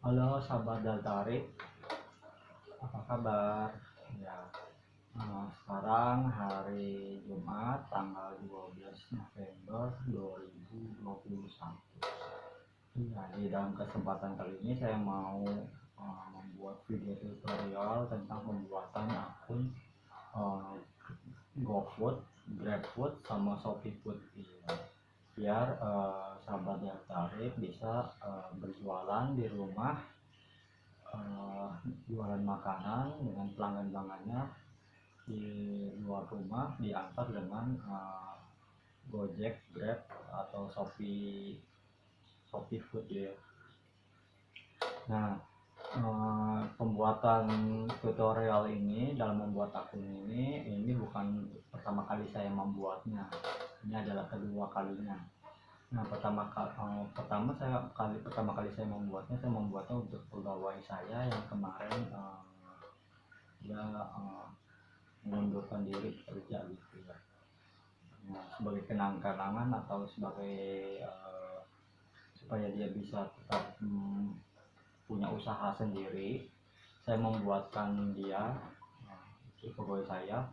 Halo sahabat Daltarik, apa kabar? Ya, sekarang hari Jumat tanggal 12 November 2021. Ya, di dalam kesempatan kali ini saya mau membuat video tutorial tentang pembuatan akun uh, GoFood, GrabFood, sama ShopeeFood. Ya. Biar sahabat Daltarik bisa berjualan di rumah, eh, jualan makanan dengan pelanggan-pelanggannya di luar rumah diantar dengan Gojek, Grab atau Shopee Food ya. Nah, pembuatan tutorial ini dalam membuat akun ini bukan pertama kali saya membuatnya. Ini adalah kedua kalinya. Nah, pertama kali saya membuatnya untuk pegawai saya yang kemarin dia mengundurkan diri kerja gitu ya. Nah, sebagai kenang-kenangan atau sebagai supaya dia bisa tetap punya usaha sendiri, saya membuatkan dia itu pegawai saya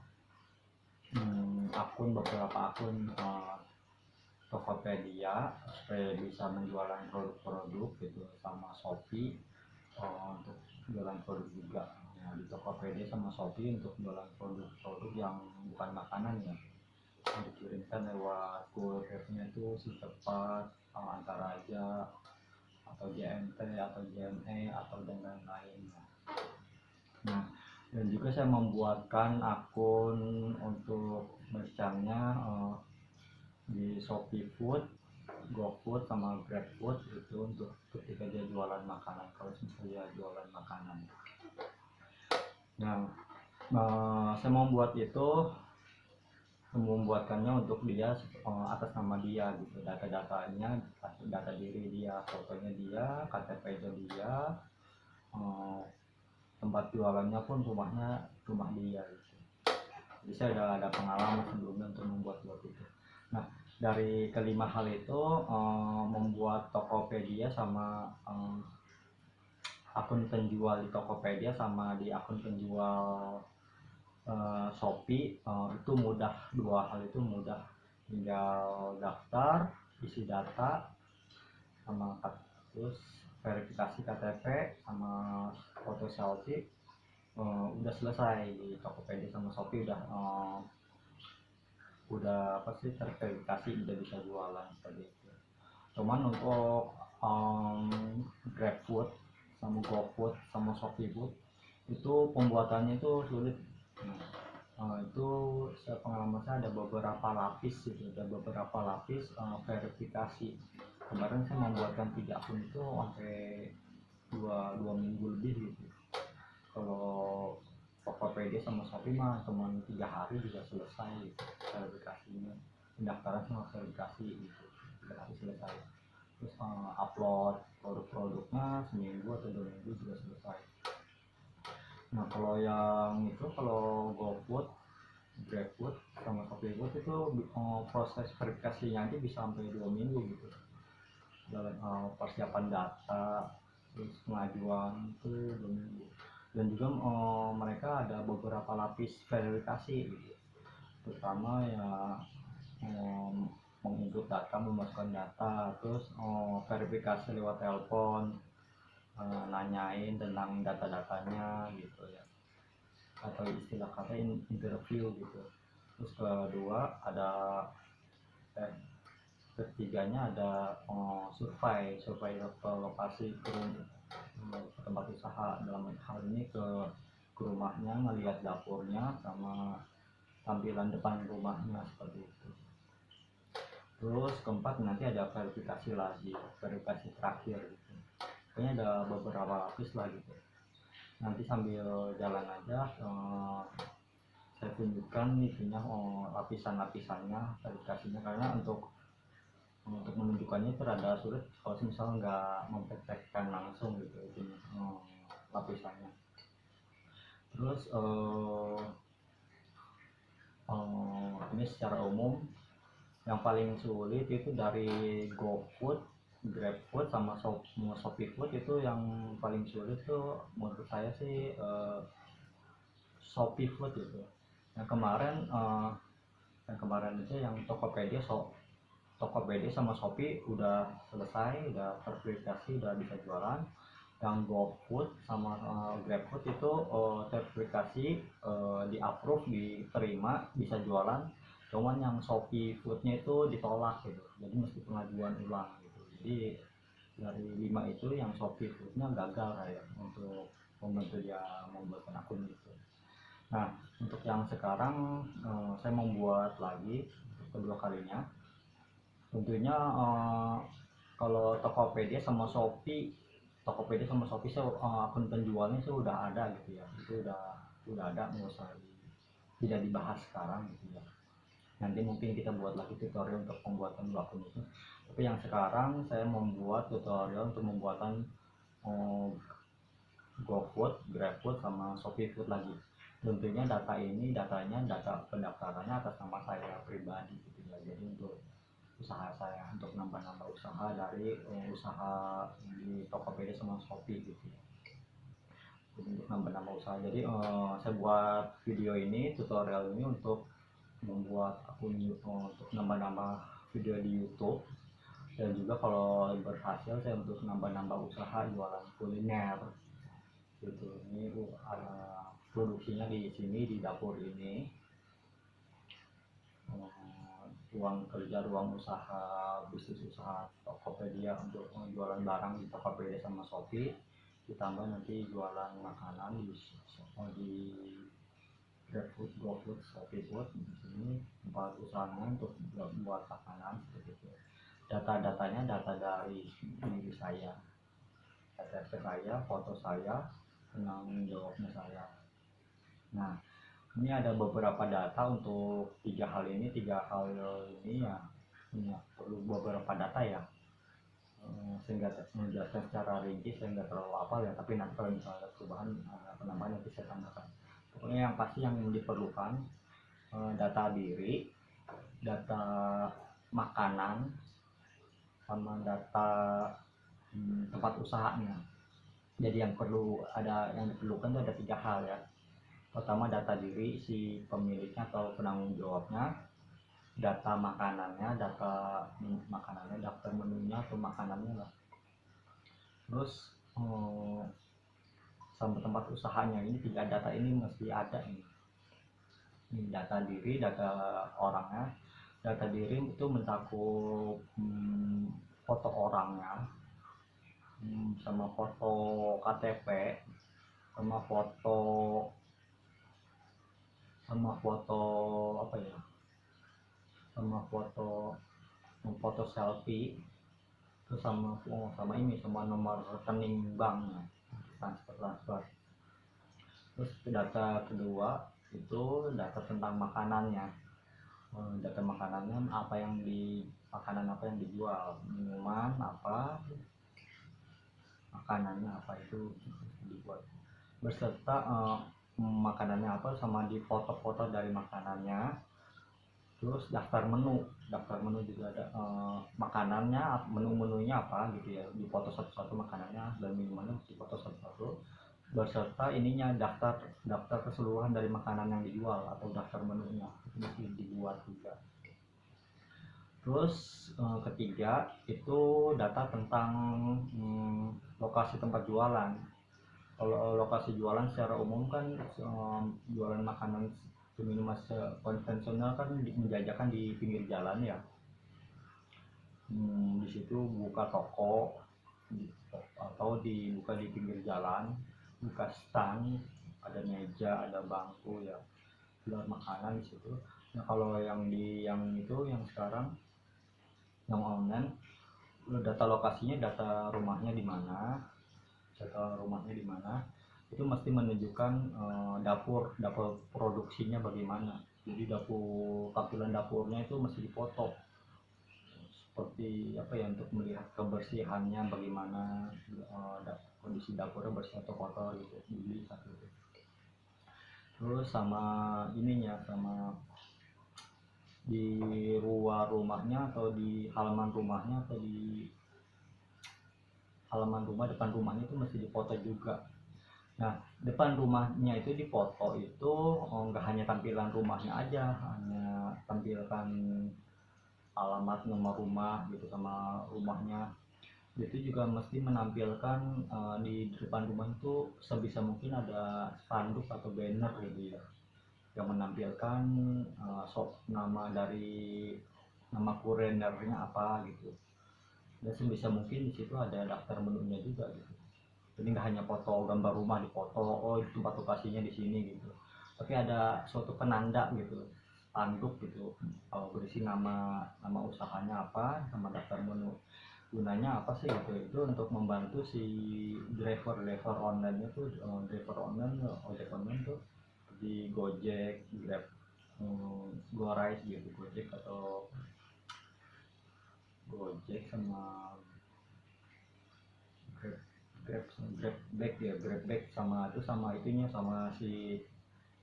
beberapa akun Tokopedia supaya bisa menjualan produk-produk gitu, sama Shopee untuk jualan produk juga. Nah, di Tokopedia sama Shopee untuk jualan produk-produk yang bukan makanan ya, yang dikirimkan lewat kurirnya itu si cepat, antara aja atau JNT atau JNE atau dan lain-lain. Nah, dan juga saya membuatkan akun untuk merchantnya di Shopee Food, GoFood sama GrabFood itu untuk ketika dia jualan makanan, kalau misalnya jualan makanan. Nah, saya membuatkannya untuk dia atas nama dia gitu, data-datanya, data diri dia, fotonya dia, KTP-nya dia, tempat jualannya pun rumah dia gitu. Jadi saya udah ada pengalaman sebelumnya untuk membuat itu. Nah, dari kelima hal itu, membuat Tokopedia sama akun penjual di Tokopedia sama di akun penjual Shopee itu mudah. Dua hal itu mudah, tinggal daftar, isi data, sama terus verifikasi KTP sama foto selfie, udah selesai. Di Tokopedia sama Shopee udah apa sih, terverifikasi, udah bisa jualan seperti itu. Cuman untuk GrabFood sama GoFood sama ShopeeFood itu pembuatannya itu sulit. Itu pengalaman saya ada beberapa lapis gitu, ada beberapa lapis verifikasi. Kemarin saya membuatkan 3 akun itu sampai dua minggu lebih gitu. Kalau Tokopedia sama Shopee mah cuma 3 hari juga selesai gitu, verifikasinya, pendaftaran sama verifikasi gitu, 3 hari selesai. Terus upload produk-produknya seminggu atau 2 minggu juga selesai. Nah, kalau GoFood, GrabFood sama ShopeeFood itu proses verifikasinya aja bisa sampai 2 minggu gitu, dalam persiapan data, terus pengajuan itu 2 minggu. Dan juga mereka ada beberapa lapis verifikasi gitu. Pertama ya, menginput data, memasukkan data, terus verifikasi lewat telepon, nanyain tentang data-datanya gitu ya, atau istilah kata interview gitu. Terus kedua ada ketiganya ada survei ke lokasi, ke tempat usaha, dalam hal ini ke rumahnya, ngelihat dapurnya sama tampilan depan rumahnya seperti itu. Terus keempat nanti ada verifikasi lagi, verifikasi terakhir gitu. Kayaknya ada beberapa lapis lah gitu. Nanti sambil jalan aja saya tunjukkan itunya, lapisan-lapisannya, verifikasinya, karena untuk menunjukkannya itu rada sulit kalau misalnya nggak mempraktekkan langsung gitu itunya, lapisannya. Terus ini secara umum yang paling sulit itu dari GoFood GrabFood sama ShopeeFood itu yang paling sulit tuh menurut saya sih ShopeeFood itu. Yang kemarin itu yang Tokopedia sama Shopee udah selesai, udah terverifikasi, udah bisa jualan. Yang GoFood sama GrabFood itu terverifikasi, di approve, diterima, bisa jualan. Cuman yang Shopee Foodnya itu ditolak gitu, jadi mesti pengajuan ulang gitu. Jadi dari 5 itu yang Shopee Foodnya gagal kayak untuk membantu dia membuatkan akun gitu. Nah, untuk yang sekarang saya membuat lagi untuk kedua kalinya. Tentunya kalau Tokopedia sama Shopee saya akun penjualnya sih udah ada gitu ya. Itu udah ada, nggak usah tidak dibahas sekarang gitu ya. Nanti mungkin kita buat lagi tutorial untuk pembuatan dua akun itu. Tapi yang sekarang saya membuat tutorial untuk pembuatan GoFood, GrabFood sama ShopeeFood lagi. Tentunya data pendaftarannya atas nama saya pribadi gitu ya. Jadi untuk usaha saya, untuk nambah-nambah usaha dari usaha di Tokopedia sama Shopee gitu ya. Jadi untuk nambah-nambah usaha. Jadi saya buat video ini, tutorial ini untuk membuat akun untuk nambah-nambah video di YouTube, dan juga kalau berhasil saya untuk nambah-nambah usaha jualan kuliner gitu. Ini produksinya di sini, di dapur ini. Ruang kerja, ruang usaha, bisnis usaha Tokopedia untuk jualan barang di Tokopedia sama Shopee, ditambah nanti jualan makanan di GrabFood, GoFood, ShopeeFood. Di sini tempat usahanya untuk buat makanan seperti itu. Data-datanya data dari diri saya, data saya, foto saya, penanggung jawabnya saya. Nah, ini ada beberapa data untuk tiga hal ini ya, ini ya, perlu beberapa data ya. Sehingga menjelaskan secara rinci saya nggak terlalu hafal ya, tapi nanti kalau misalnya perubahan penambahan nanti saya tambahkan. Pokoknya yang pasti yang diperlukan data diri, data makanan, sama data tempat usahanya. Jadi yang diperlukan itu ada tiga hal ya. Pertama data diri si pemiliknya atau penanggung jawabnya, data makanannya, daftar menunya atau makanannya lah. Terus sama tempat usahanya. Ini tiga data ini mesti ada ini. Ini data diri, data orangnya. Data diri itu mencakup foto orangnya, sama foto KTP, sama foto apa ya, sama foto selfie, terus sama nomor rekening banknya, transfer. Terus data kedua itu data tentang makanannya, makanan apa yang dijual, minuman apa, makanannya apa itu dibuat, beserta makanannya apa, sama di foto-foto dari makanannya. Terus daftar menu juga ada, makanannya, menu-menunya apa gitu ya, di foto satu-satu makanannya, dan minumannya di foto satu-satu, beserta ininya daftar keseluruhan dari makanan yang dijual atau daftar menunya itu mesti dibuat juga. Terus ketiga itu data tentang lokasi tempat jualan. Kalau lokasi jualan secara umum kan jualan makanan minuman konvensional kan menjajakan di pinggir jalan ya. Di situ buka toko atau dibuka di pinggir jalan, buka stand, ada meja, ada bangku ya, jual makanan di situ. Nah kalau yang sekarang yang online, data lokasinya, data rumahnya di mana, itu mesti menunjukkan dapur produksinya bagaimana. Jadi tampilan dapurnya itu mesti difoto, seperti apa ya, untuk melihat kebersihannya bagaimana, kondisi dapurnya bersih atau kotor gitu, dilihat gitu. Terus sama di luar rumahnya atau di halaman rumahnya atau di halaman rumah, depan rumahnya itu mesti dipoto juga. Nah, depan rumahnya itu dipoto itu nggak hanya tampilan rumahnya aja, hanya tampilkan alamat, nomor rumah gitu sama rumahnya. Itu juga mesti menampilkan di depan rumah itu sebisa mungkin ada spanduk atau banner gitu ya, yang menampilkan nama dari nama kurenernya apa gitu. Dan sebisa mungkin di situ ada daftar menunya juga gitu. Jadi nggak hanya foto gambar rumah di foto, oh tempat lokasinya di sini gitu, tapi ada suatu penanda gitu, tanduk gitu, berisi nama usahanya apa sama daftar menu. Gunanya apa sih gitu? Itu untuk membantu si driver online itu, driver online, ojek online tuh di Gojek, Grab, GoRide gitu, Gojek atau Gojek sama Grab, Grab ya, Grab back sama itu, sama itunya, sama si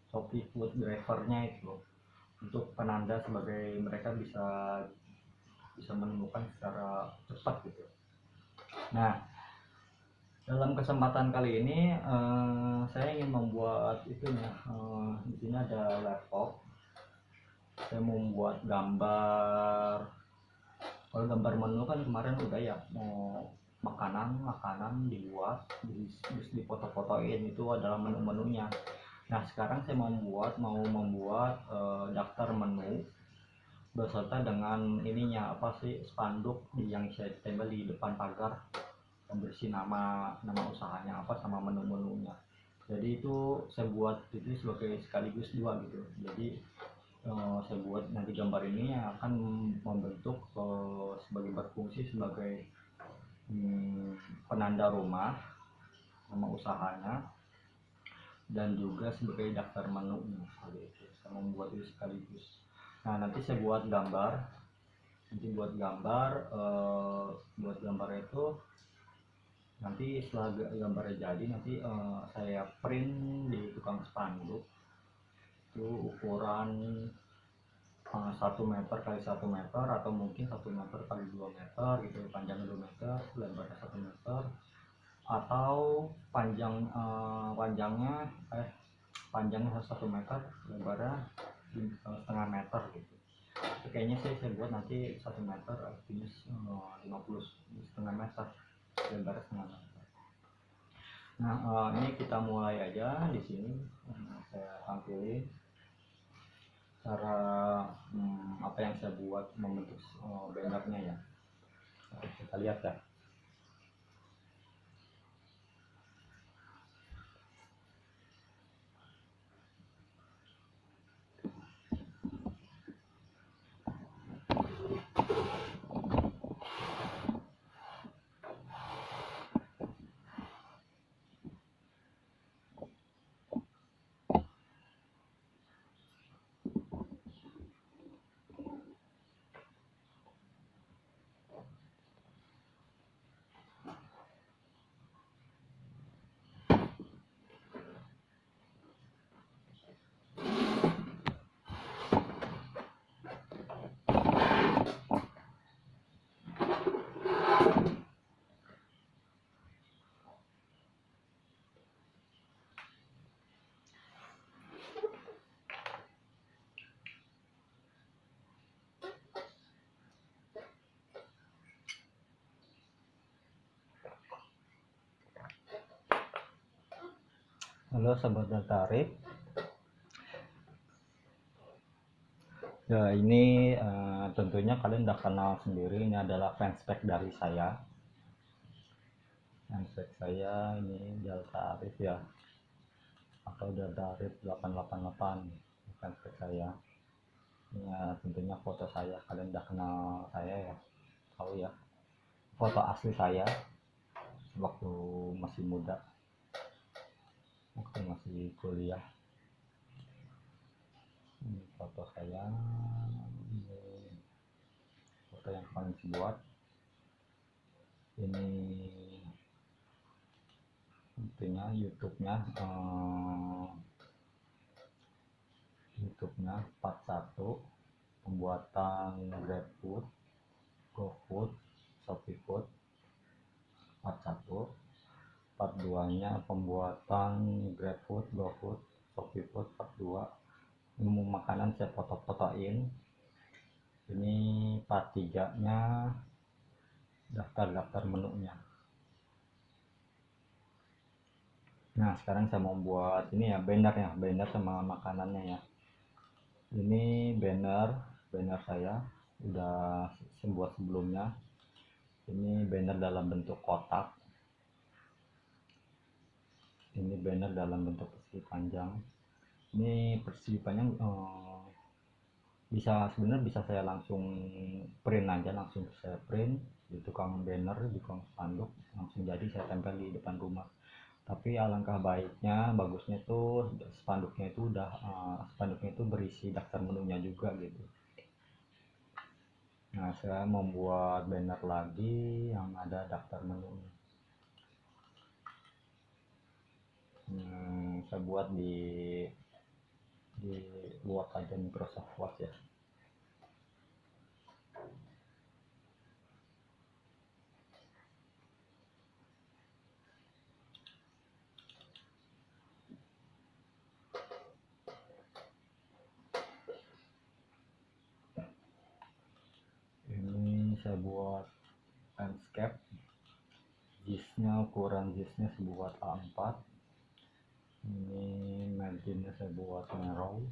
Shopee Food drivernya itu, untuk penanda sebagai mereka bisa bisa menemukan secara cepat gitu. Nah, dalam kesempatan kali ini saya ingin membuat itunya, di sini ada laptop. Saya mau membuat gambar. Kalau gambar menu kan kemarin udah ya, mau makanan dibuat, dipoto-fotoin, itu adalah menu-menunya. Nah, sekarang saya mau membuat daftar menu beserta dengan ininya, apa sih, spanduk yang saya tempel di depan pagar yang berisi nama usahanya apa sama menu-menunya. Jadi itu saya buat itu sebagai sekaligus dua gitu. Jadi saya buat nanti gambar ini yang akan membentuk sebagai berfungsi sebagai penanda rumah, nama usahanya, dan juga sebagai daftar menunya. Saya membuat itu sekaligus. Nah, nanti saya buat gambar. Buat gambar itu nanti setelah gambarnya jadi, nanti saya print di tukang spanduk. Itu ukuran 1 meter kali 1 meter, atau mungkin 1 meter kali 2 meter gitu, panjangnya 2 meter, lebarnya 1 meter, atau panjangnya 1 meter, lebarnya setengah meter gitu. Itu kayaknya saya buat nanti 1 meter, artinya 50 setengah meter, lebarnya setengah meter. Nah, ini kita mulai aja di sini. Saya tampilin cara apa yang saya buat membentuk bannernya ya. Kita lihat ya. Halo sahabat tertarik. Ya, ini tentunya kalian udah kenal sendiri, ini adalah fanspage dari saya. Fanspage saya ini Delta Arif ya, atau Delta Arif 888, fanspage saya. Ya, tentunya foto saya, kalian udah kenal saya ya, tahu ya. Foto asli saya waktu masih muda, waktu masih kuliah. Ini foto saya, ini foto yang kalian buat. Ini intinya YouTube-nya part 1 pembuatan GrabFood, GoFood, ShopeeFood, part 1. Part 2 nya pembuatan GrabFood, GoFood, ShopeeFood part 2. Ilmu makanan saya foto-fotoin. Ini part 3 nya daftar menunya. Nah sekarang saya mau buat ini ya, banner sama makanannya ya. Ini banner saya udah buat sebelumnya. Ini banner dalam bentuk kotak, ini banner dalam bentuk persegi panjang. Ini persegi panjang sebenarnya bisa saya langsung print aja, langsung saya print di tukang banner, di tukang spanduk, langsung jadi saya tempel di depan rumah. Tapi alangkah bagusnya itu spanduknya itu berisi daftar menunya juga gitu. Nah saya membuat banner lagi yang ada daftar menunya. Saya buat di Word aja, Microsoft Word ya. Ini saya buat landscape, ukuran jisnya saya buat A4. Ini marginnya saya buat narrow.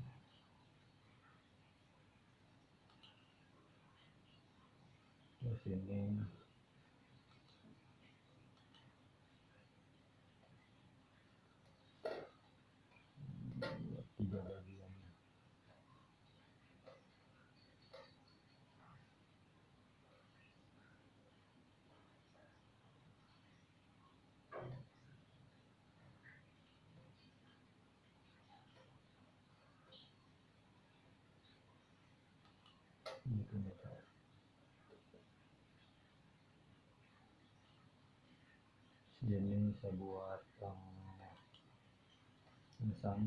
Terus ini tiga bagian. Gitu nih. Ini saya buat tulisan.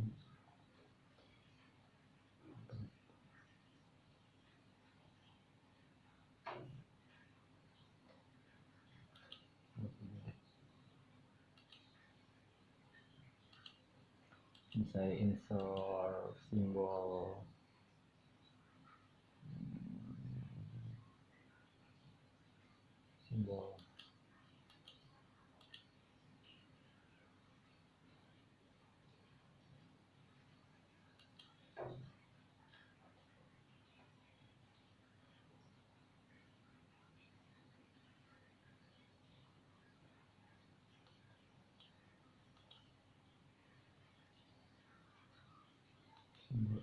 Saya insert simbol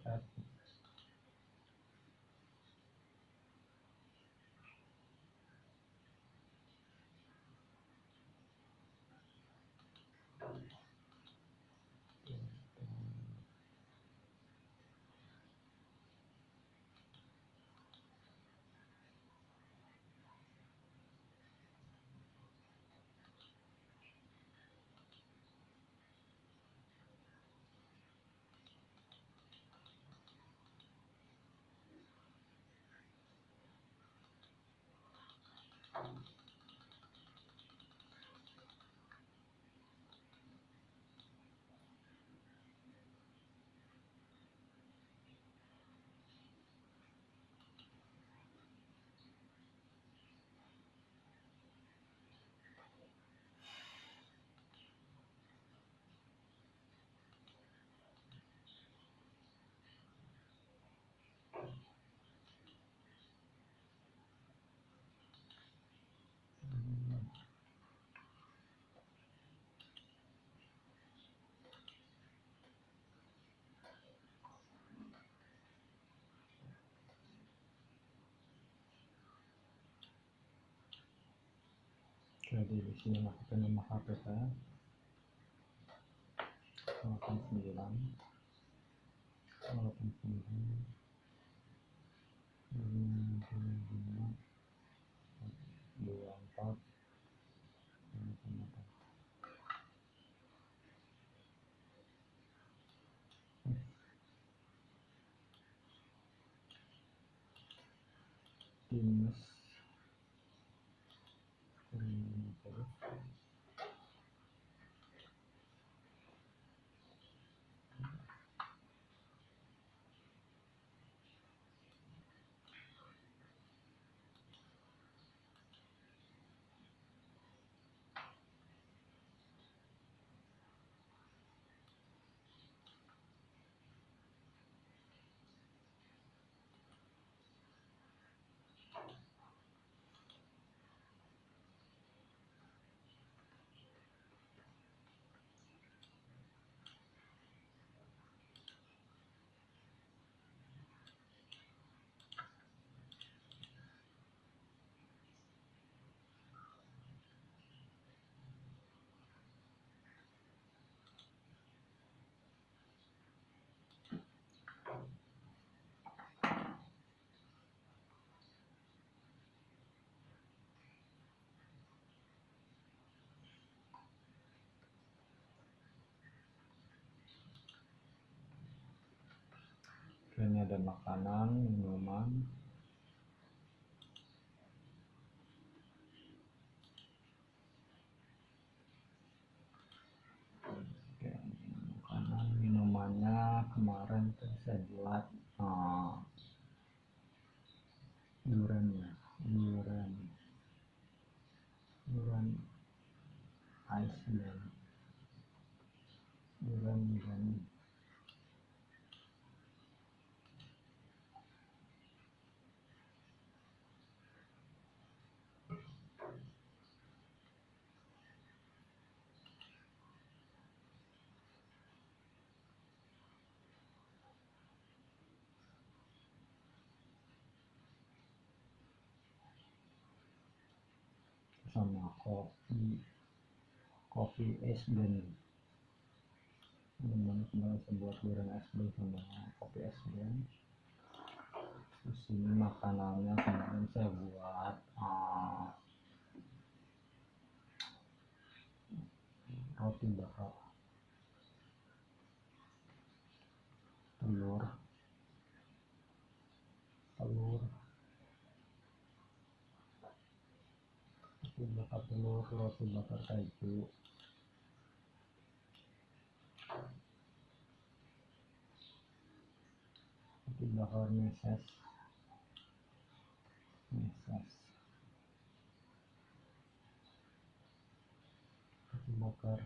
add. Jadi di sini masukkan nomor HP saya 89 24 Teams Ini ada makanan, minuman. Oke, makanan minumannya kemarin saya buat durian ya, durian ice dan durian sama kopi es blend. Teman-teman saya buat durian es blend sama kopi es blend. Terus ini makanannya kemarin saya buat roti bakar, telur roti bakar keju, roti bakar meses, roti bakar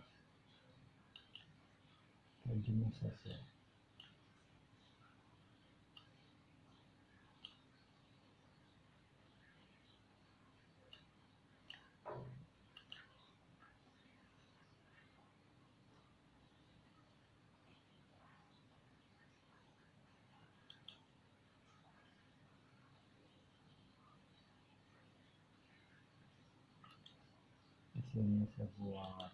keju meses ya. Di sini saya buat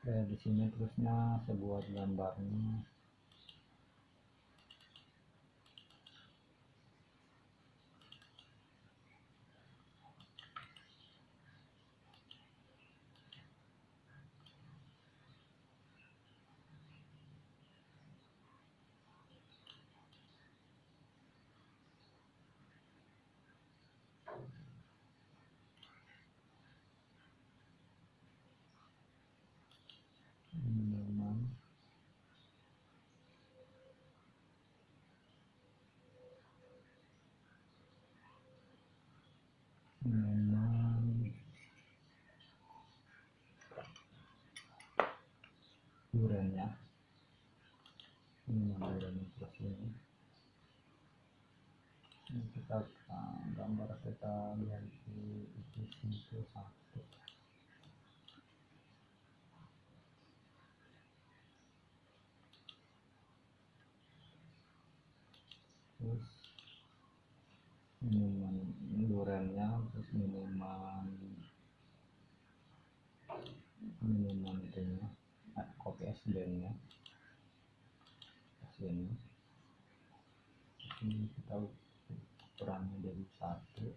di sini terusnya saya buat gambarnya. Minuman duriannya, minuman durian terus ini kita gambar kita lihat di situ satu. Terus minuman duriannya, terus minuman itunya kopi es blendnya sini. Ini kita kurangi dari satu.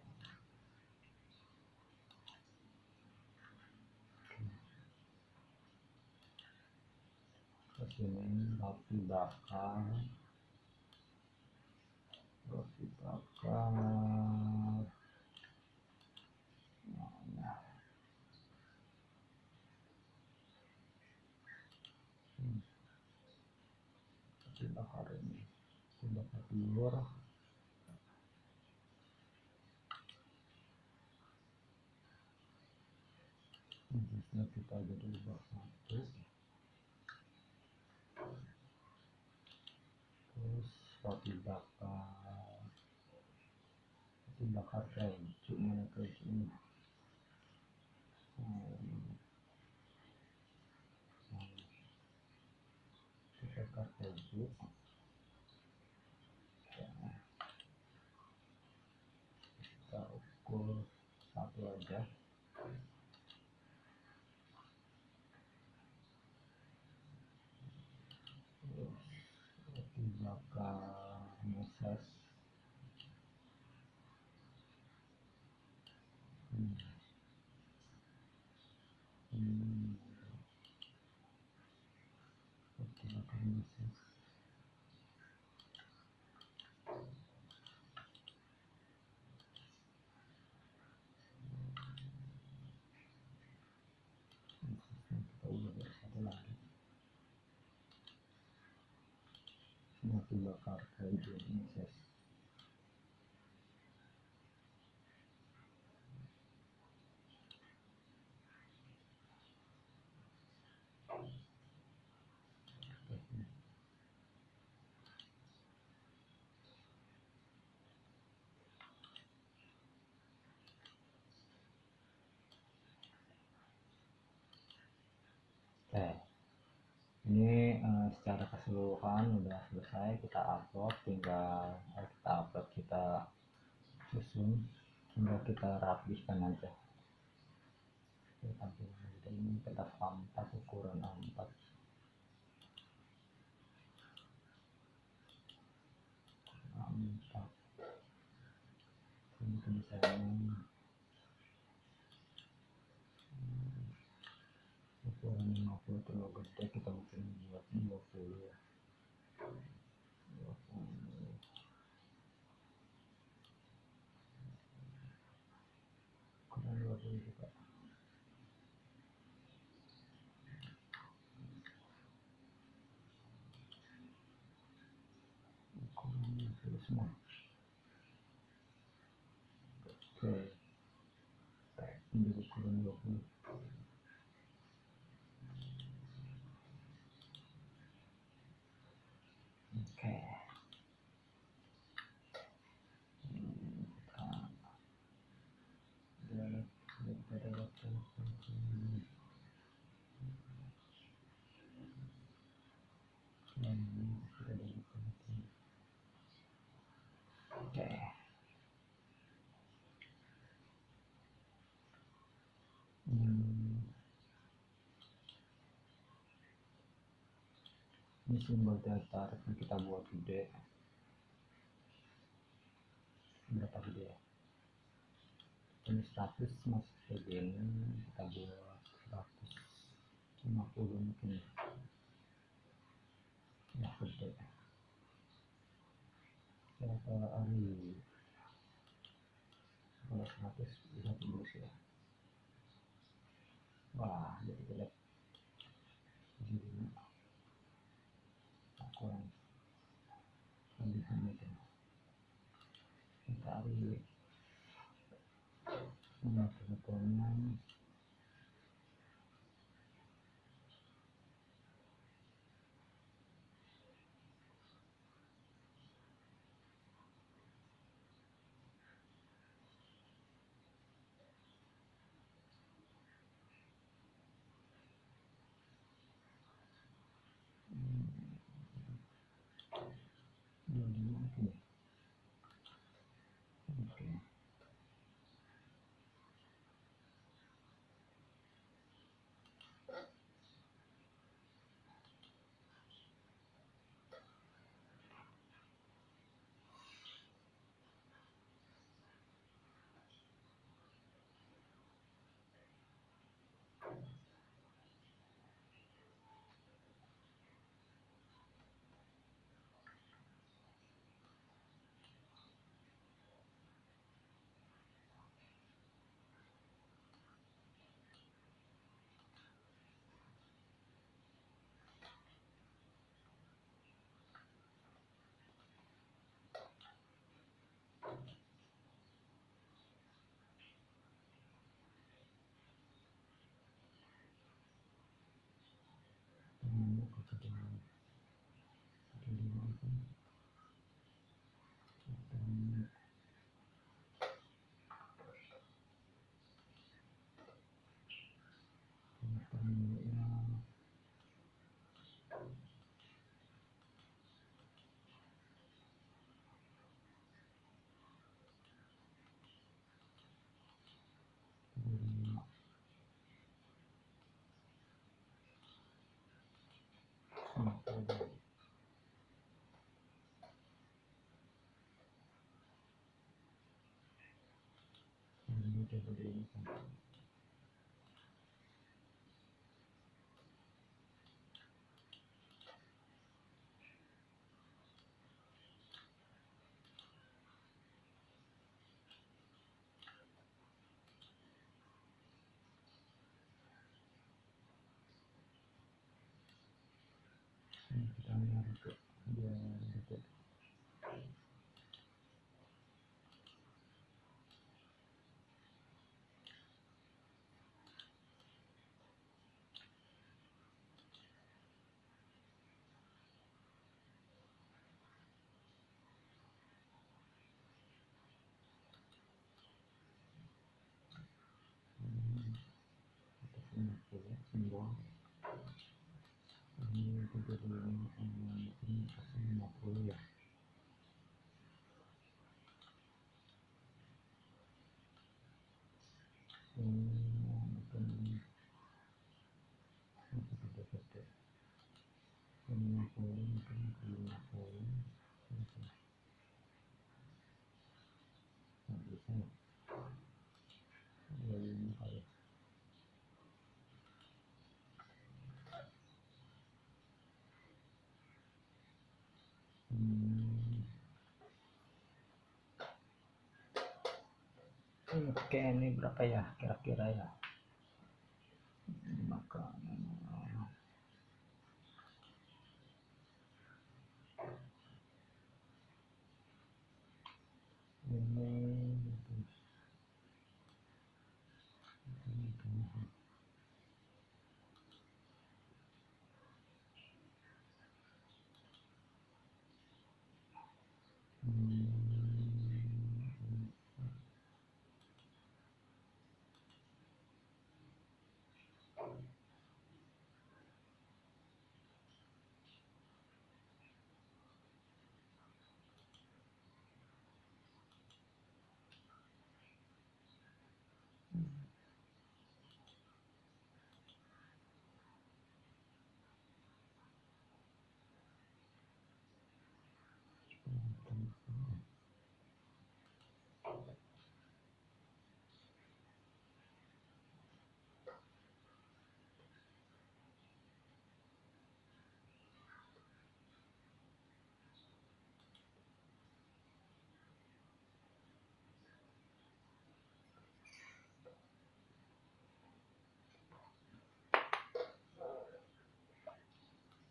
sini roti bakar, roti bakar. Nah, roti bakar ini, roti bakar telur. Jusnya kita jadi ubah satu, terus roti bakar keju, mana kejunya? Roti bakar keju, kita ukur satu aja. Roti bakar meses. Roti bakar meses. Kita ubah satu lagi. Roti bakar keju meses. Ini secara keseluruhan udah selesai, kita upload, tinggal kita susun, tinggal kita rapihkan aja. Kita ini kertas A4 ukuran A4. Ini tulisannya ukuran 50 terlalu gede, kita mungkin buat 20 ya. 20. Ukuran 20 juga. Ukuran 20 semua. Oke. Ini ukuran 20. Oke. Oke. Ini simbol datar yang kita buat gede. Berapa gede ya? Ini 100 masuk segini, kita buat 150 mungkin ya, gede. Berapa hari? Kalau 100 bisa tembus ya. Wah, jadi jelek. Jadi kurang kelebihan itu. Kita hari penonton. kita lihat ke dia dekat. Simbol ini 75 ini 50 ya. Mungkin gede-gede 50 mungkin 50 nggak bisa ya 25 kali. Oke, ini berapa ya kira-kira ya? Makanan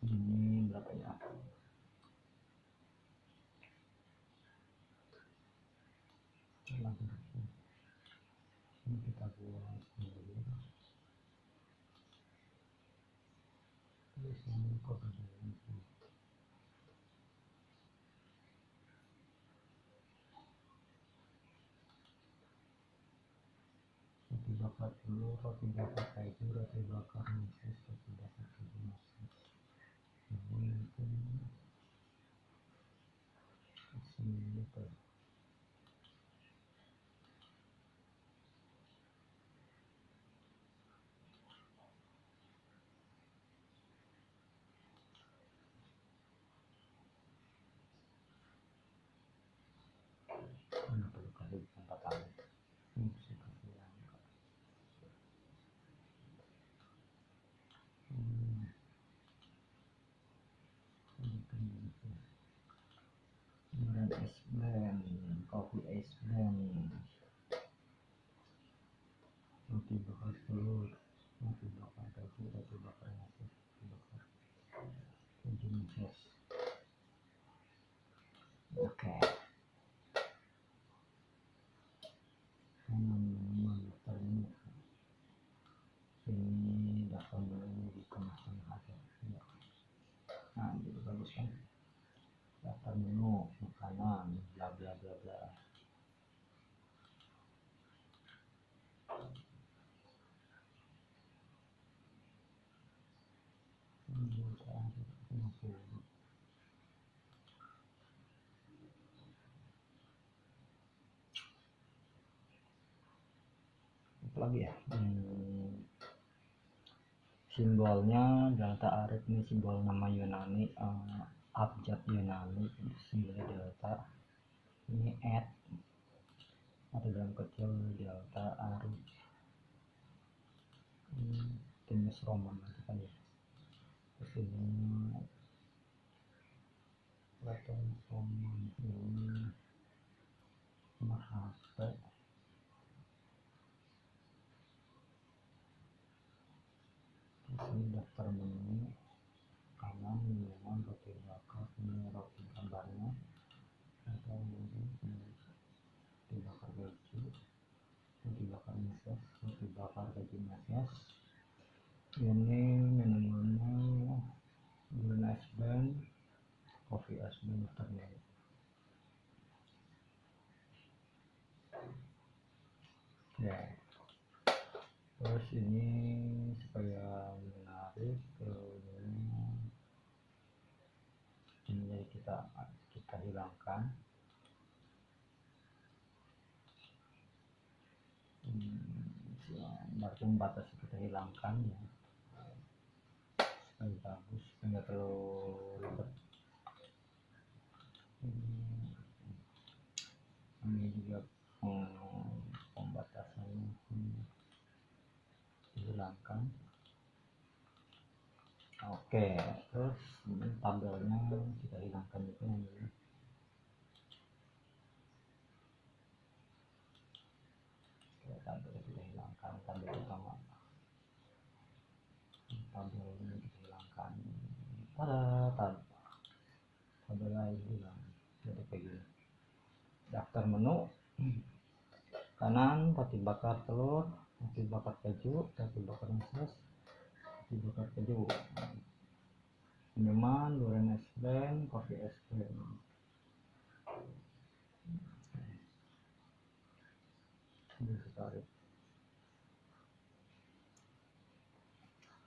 ini berapa ya? Ini kita buat dulu. Terus ini kok ada ini. Roti bakar dulu, roti bakar keju, roti bakar mesis, roti bakar keju mesis. Ini mungkin sini tuh. Ini perlu kali 4 kali. Ini bisa kasih yang kemudian es blend, kopi es blend, roti bakar telur, roti bakar keju, roti bakar mesis, roti bakar keju mesis. Oke. Ini ini daftar dulu di tengah-tengah aja. Nah, itu bagus kan? Daftar menu makanan bla bla bla bla. Apa lagi ya? Simbolnya delta arif ini simbol nama Yunani, abjad Yunani, simbolnya delta. Ini at ada dalam kecil delta arif. Times Roman nanti kan ya. Terus ini Platon Roman ini Mahasa. Ini daftar menu kanan, minuman, roti bakar, ini roti gambarnya, atau roti bakar keju, roti bakar meses, roti bakar keju meses. Ini minumannya green ice blend, coffee ice blend daftarnya. Ya. Terus ini supaya menarik, ini kita hilangkan. Margin batas kita hilangkan ya, supaya bagus, nggak terlalu ribet. Ini juga pembatasannya dihilangkan. Oke, terus tabelnya kita hilangkan itu ini. Tabel kita hilangkan, tabel utama, tabel ini kita hilangkan. Tabel lain hilang. Jadi kayak gini. Daftar menu kanan roti bakar telur, roti bakar keju, roti bakar meses, roti bakar keju, minuman durian es blend, kopi es blend.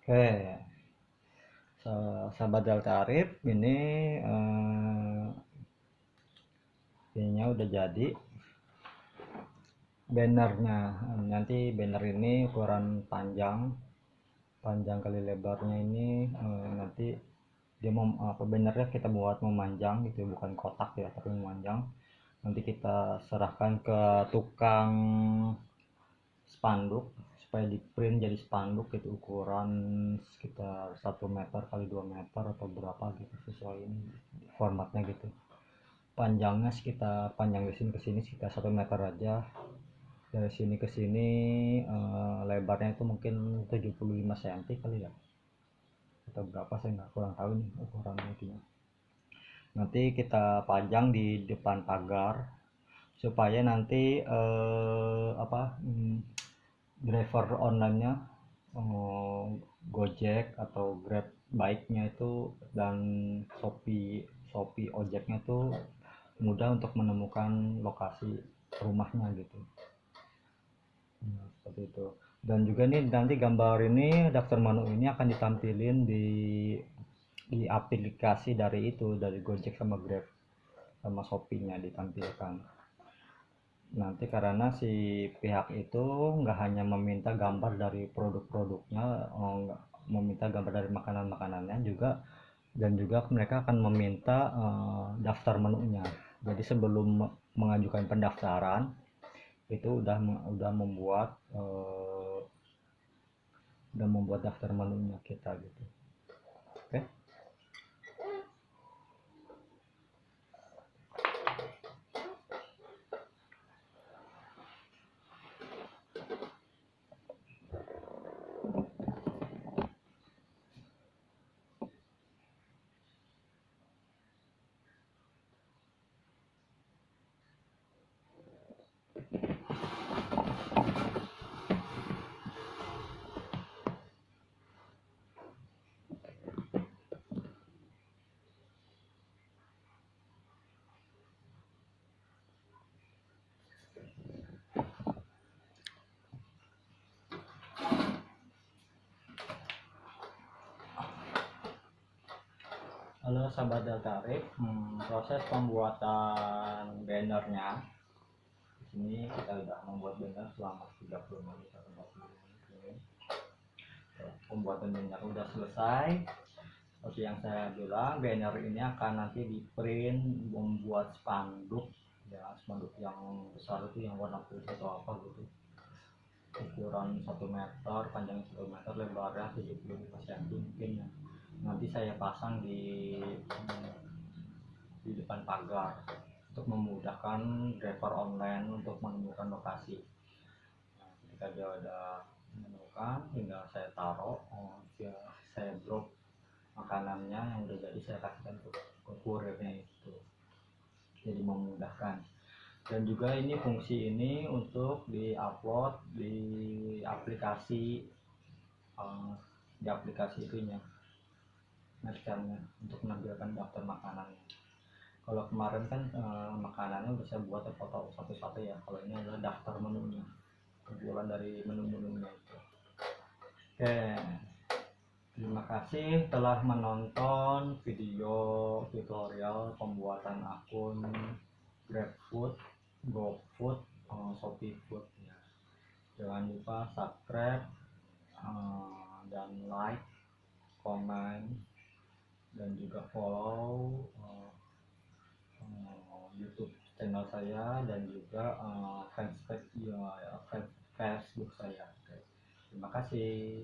Oke, sahabat delta arif, ini ininya udah jadi. Bannernya nanti, banner ini ukuran panjang kali lebarnya ini, nanti dia bannernya kita buat memanjang gitu, bukan kotak ya, tapi memanjang. Nanti kita serahkan ke tukang spanduk supaya di print jadi spanduk gitu, ukuran sekitar 1 meter kali 2 meter atau berapa gitu, sesuai ini formatnya gitu. Panjangnya sekitar, panjang dari sini ke sini sekitar 1 meter aja, dari sini ke sini lebarnya itu mungkin 75 cm kali ya, atau berapa saya nggak, kurang tahu nih ukurannya itu. Nanti kita pajang di depan pagar supaya nanti driver online-nya, Gojek atau Grab baiknya itu, dan Shopee ojeknya itu mudah untuk menemukan lokasi rumahnya gitu. Seperti itu. Dan juga nih nanti gambar ini, daftar menu ini akan ditampilin di aplikasi dari Gojek sama Grab sama Shopee-nya ditampilkan. Nanti karena si pihak itu nggak hanya meminta gambar dari produk-produknya, meminta gambar dari makanan-makanannya juga, dan juga mereka akan meminta daftar menunya. Jadi sebelum mengajukan pendaftaran itu udah membuat daftar menunya kita gitu. Oke. Halo sahabat Deltarif, proses pembuatan bannernya. Di sini kita sudah membuat banner selama 30 menit atau 40 menit ini. Pembuatan banner sudah selesai. Seperti yang saya bilang, banner ini akan nanti di print, membuat spanduk, ya spanduk yang besar itu yang warna putih atau apa gitu, ukuran 1 meter, panjang 1 meter, lebarnya 75 cm mungkin ya. Nanti saya pasang di depan pagar untuk memudahkan driver online untuk menemukan lokasi. Nah, ketika dia udah menemukan, tinggal saya taruh, saya drop makanannya yang udah jadi, saya kasihkan ke kurirnya itu, jadi memudahkan. Dan juga ini fungsi ini untuk di-upload di aplikasi, itunya, merchantnya, untuk menampilkan daftar makanannya. Kalau kemarin kan makanannya udah saya buat foto satu-satu ya, kalau ini adalah daftar menunya, kumpulan dari menu-menunya itu. Oke, terima kasih telah menonton video tutorial pembuatan akun GrabFood, GoFood, ShopeeFood ya. Jangan lupa subscribe, dan like, comment, dan juga follow YouTube channel saya, dan juga fanspage ya, Facebook saya. Oke. Terima kasih.